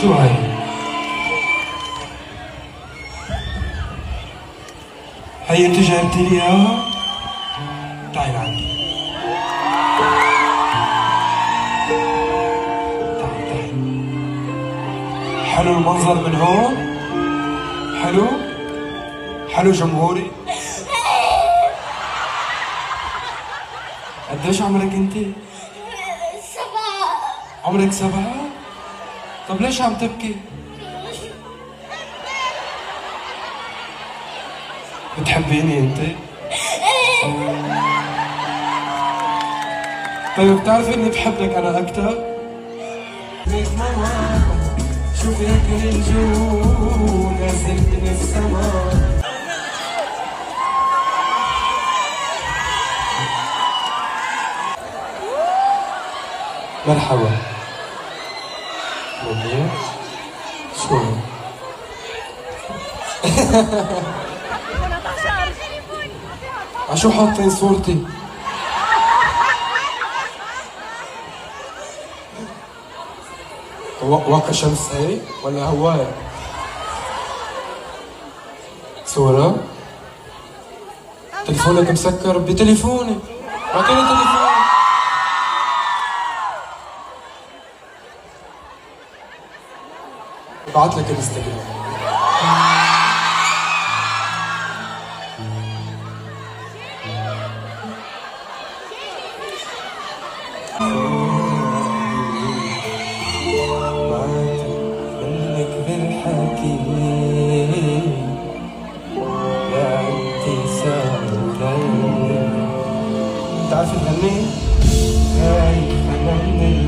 شو هاي؟ هي انت جايبتي لي اياها؟ تعي لعندي. تعي. حلو المنظر من هون؟ حلو جمهوري؟ قديش عمرك انت؟ 7. عمرك 7؟ طب ليش عم تبكي؟ بتحبيني انت؟ طيب بتعرفي اني بحبك انا اكثر؟ شوفي هيك النجوم نازلت من السما. مرحبا. منيح؟ شو؟ عشو حاطين صورتي؟ واقع شمس هيك ولا هواية؟ صورة؟ تليفونك مسكر بتليفوني، اعطيني تليفوني. بعت لك الانستغرام. منك بالحكي يا ابتسامة. بتعرفي تغني؟ خايف انا من